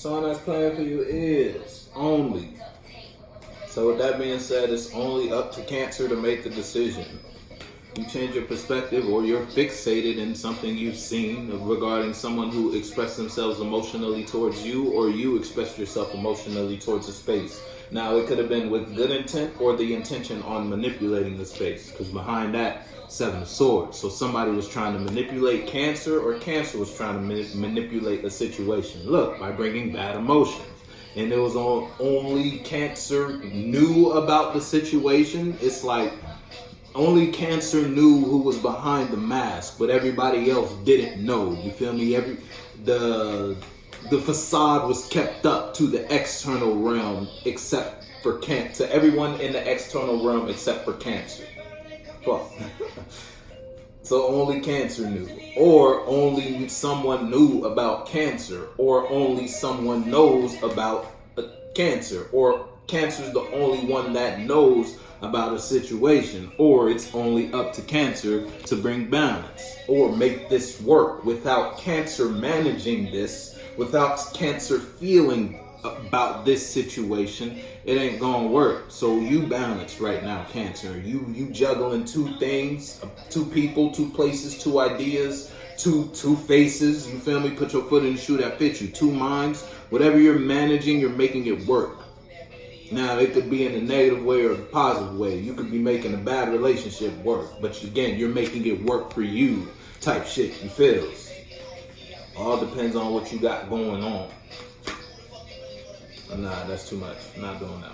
song that's playing for you is Only. So with that being said, it's only up to Cancer to make the decision. You change your perspective, or you're fixated in something you've seen regarding someone who expressed themselves emotionally towards you, or you expressed yourself emotionally towards a space. Now, it could have been with good intent or the intention on manipulating the space, because behind that, Seven of Swords. So somebody was trying to manipulate Cancer, or Cancer was trying to manipulate a situation. Look, by bringing bad emotions. And it was only Cancer knew about the situation. It's like only Cancer knew who was behind the mask, but everybody else didn't know. You feel me? The facade was kept up to the external realm, except for Cancer. Everyone in the external realm except for Cancer. Fuck. So only Cancer knew, or only someone knew about Cancer, or only someone knows about Cancer, or Cancer's the only one that knows about a situation, or it's only up to Cancer to bring balance or make this work. Without Cancer managing this, without Cancer feeling about this situation, it ain't gonna work. So you balance right now, Cancer. You juggling two things, two people, two places, two ideas, two faces. You feel me? Put your foot in the shoe that fits you. Two minds. Whatever you're managing, you're making it work. Now, it could be in a negative way or a positive way. You could be making a bad relationship work, but again, you're making it work for you type shit. You feel? All depends on what you got going on. Nah, that's too much. I'm not doing that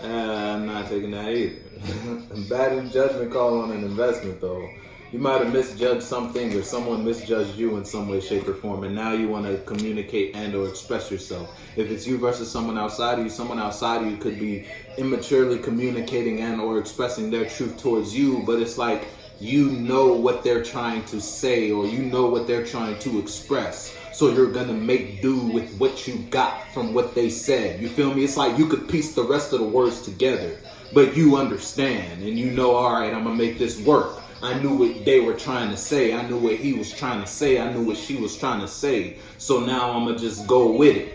one. I'm not taking that either. Bad judgment call on an investment, though. You might have misjudged something, or someone misjudged you in some way, shape, or form, and now you want to communicate and or express yourself. If it's you versus someone outside of you, someone outside of you could be immaturely communicating and or expressing their truth towards you, but it's like you know what they're trying to say, or you know what they're trying to express. So you're going to make do with what you got from what they said. You feel me? It's like you could piece the rest of the words together, but you understand and you know, all right, I'm going to make this work. I knew what they were trying to say. I knew what he was trying to say. I knew what she was trying to say. So now I'm going to just go with it.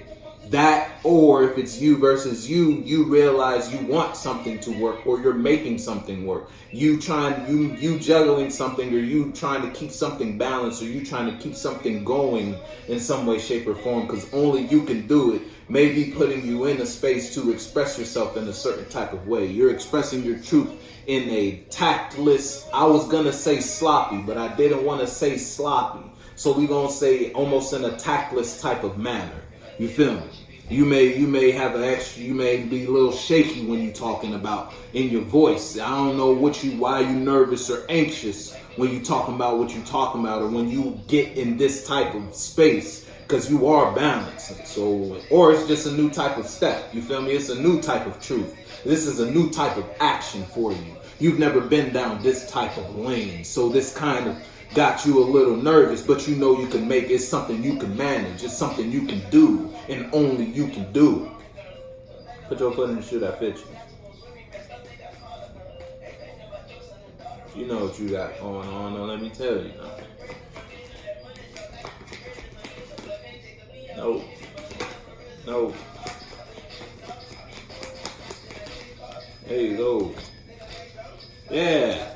That, or if it's you versus you realize you want something to work, or you're making something work. You juggling something, or you trying to keep something balanced, or you trying to keep something going in some way, shape, or form, because only you can do it. Maybe putting you in a space to express yourself in a certain type of way. You're expressing your truth in a tactless, I was going to say sloppy, but I didn't want to say sloppy. So we're going to say almost in a tactless type of manner. You feel me? You may have an extra, you may be a little shaky when you're talking about in your voice. I don't know why you nervous or anxious when you talking about what you're talking about, or when you get in this type of space, because you are balanced. So, or it's just a new type of step. You feel me? It's a new type of truth. This is a new type of action for you. You've never been down this type of lane. So this kind of got you a little nervous, but you know you can make it. It's something you can manage. It's something you can do, and only you can do it. Put your foot in the shoe that fits you. You know what you got going on, now let me tell you. No. There you go. Yeah.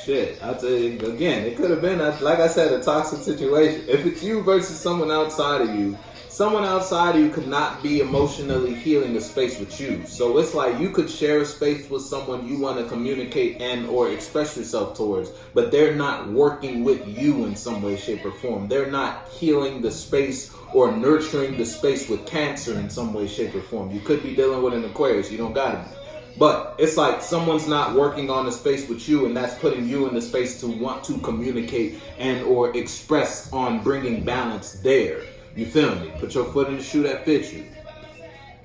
Shit, I tell you again, it could have been, like I said, a toxic situation. If it's you versus someone outside of you could not be emotionally healing the space with you. So it's like you could share a space with someone you want to communicate and or express yourself towards, but they're not working with you in some way, shape, or form. They're not healing the space or nurturing the space with Cancer in some way, shape, or form. You could be dealing with an Aquarius. You don't got it. But it's like someone's not working on the space with you, and that's putting you in the space to want to communicate and or express on bringing balance there. You feel me? Put your foot in the shoe that fits you.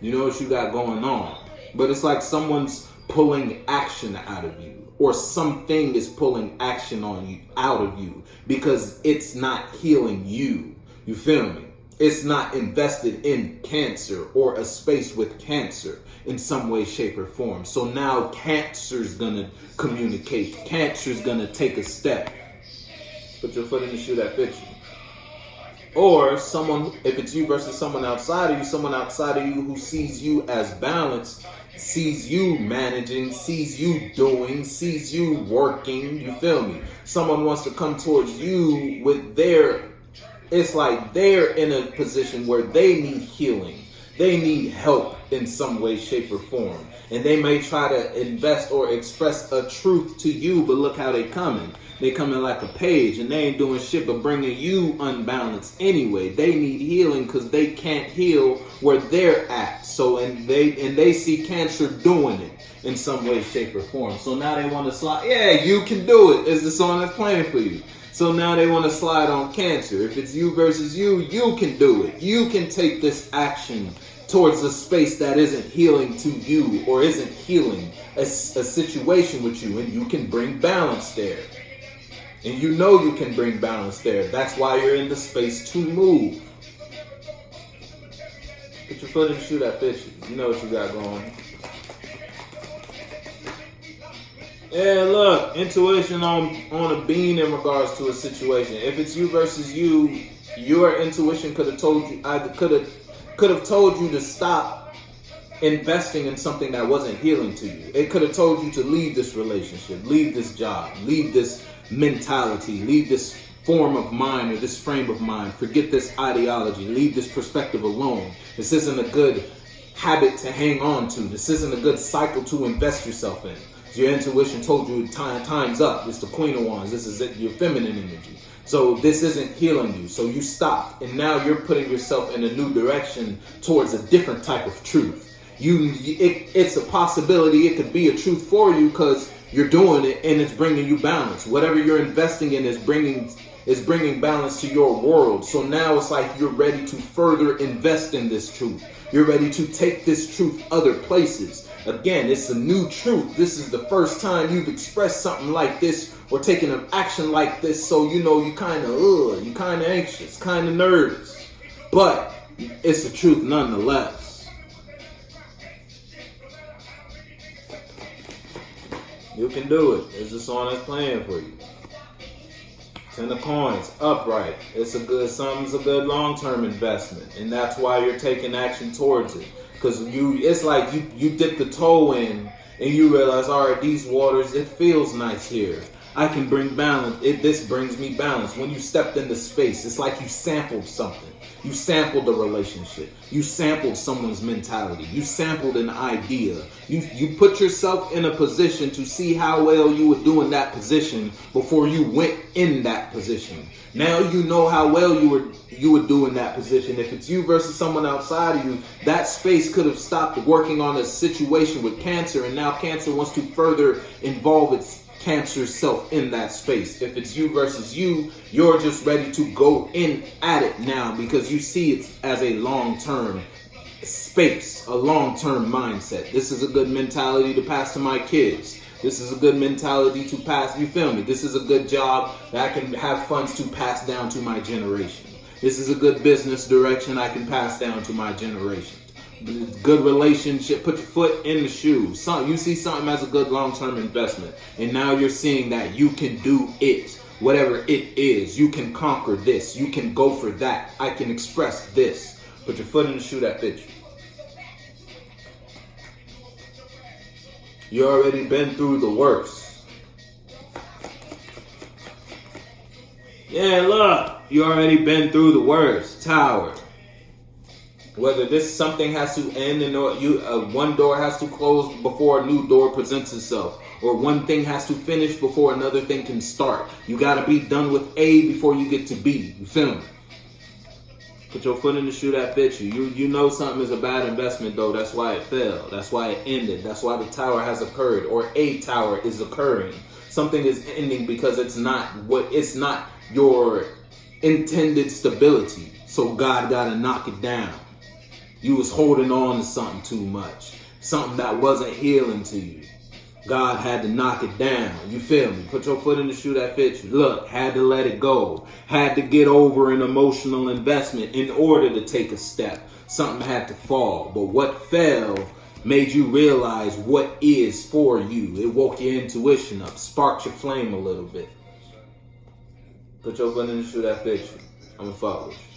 You know what you got going on. But it's like someone's pulling action out of you, or something is pulling action on you, out of you, because it's not healing you. You feel me? It's not invested in Cancer or a space with Cancer in some way, shape, or form. So now Cancer's gonna communicate. Cancer's gonna take a step. Put your foot in the shoe that fits you. Or someone, if it's you versus someone outside of you, someone outside of you who sees you as balanced, sees you managing, sees you doing, sees you working, you feel me? Someone wants to come towards you with it's like they're in a position where they need healing. They need help in some way, shape, or form. And they may try to invest or express a truth to you, but look how they coming. They coming like a page, and they ain't doing shit but bringing you unbalanced anyway. They need healing because they can't heal where they're at. So, and they see Cancer doing it in some way, shape, or form. So now they want to slide. Yeah, you can do it. It's the song that's playing for you. So now they want to slide on Cancer. If it's you versus you, you can do it. You can take this action towards a space that isn't healing to you or isn't healing a situation with you, and you can bring balance there. And you know you can bring balance there. That's why you're in the space to move. Put your foot in the shoe that fits you. You know what you got going. Yeah, look, intuition on a beam in regards to a situation. If it's you versus you, your intuition could have told you, could have told you to stop investing in something that wasn't healing to you. It could have told you to leave this relationship, leave this job, leave this mentality, leave this form of mind or this frame of mind, forget this ideology, leave this perspective alone. This isn't a good habit to hang on to. This isn't a good cycle to invest yourself in. Your intuition told you time's up. It's the Queen of Wands. This is your feminine energy. So this isn't healing you. So you stopped. And now you're putting yourself in a new direction towards a different type of truth. It's a possibility it could be a truth for you because you're doing it and it's bringing you balance. Whatever you're investing in is bringing balance to your world. So now it's like you're ready to further invest in this truth. You're ready to take this truth other places. Again, it's a new truth. This is the first time you've expressed something like this or taken an action like this. So, you know, you kind of anxious, kind of nervous. But it's the truth nonetheless. You can do it. It's the song that's playing for you. 10 of Coins, upright. Something's a good long-term investment. And that's why you're taking action towards it. Because it's like you dip the toe in and you realize, all right, these waters, it feels nice here. I can bring balance. This brings me balance. When you stepped into space, it's like you sampled something. You sampled a relationship. You sampled someone's mentality. You sampled an idea. You put yourself in a position to see how well you would do in that position before you went in that position. Now you know how well you would do in that position. If it's you versus someone outside of you, that space could have stopped working on a situation with Cancer, and now Cancer wants to further involve its Cancer self in that space. If it's you versus you, you're just ready to go in at it now because you see it as a long-term space, a long-term mindset. This is a good mentality to pass to my kids. This is a good mentality to pass, you feel me? This is a good job that I can have funds to pass down to my generation. This is a good business direction I can pass down to my generation. Good relationship, put your foot in the shoe. You see something as a good long-term investment, and now you're seeing that you can do it. Whatever it is, you can conquer this. You can go for that. I can express this. Put your foot in the shoe that fits you. You already been through the worst. Yeah, look, you already been through the worst. Tower. Whether this something has to end and one door has to close before a new door presents itself, or one thing has to finish before another thing can start. You got to be done with A before you get to B. You feel me? Put your foot in the shoe that fits you. You know something is a bad investment though. That's why it fell. That's why it ended. That's why the tower has occurred, or a tower is occurring. Something is ending because it's not your intended stability. So God got to knock it down. You was holding on to something too much. Something that wasn't healing to you. God had to knock it down. You feel me? Put your foot in the shoe that fits you. Look, had to let it go. Had to get over an emotional investment in order to take a step. Something had to fall. But what fell made you realize what is for you. It woke your intuition up. Sparked your flame a little bit. Put your foot in the shoe that fits you. I'm going to fuck with you.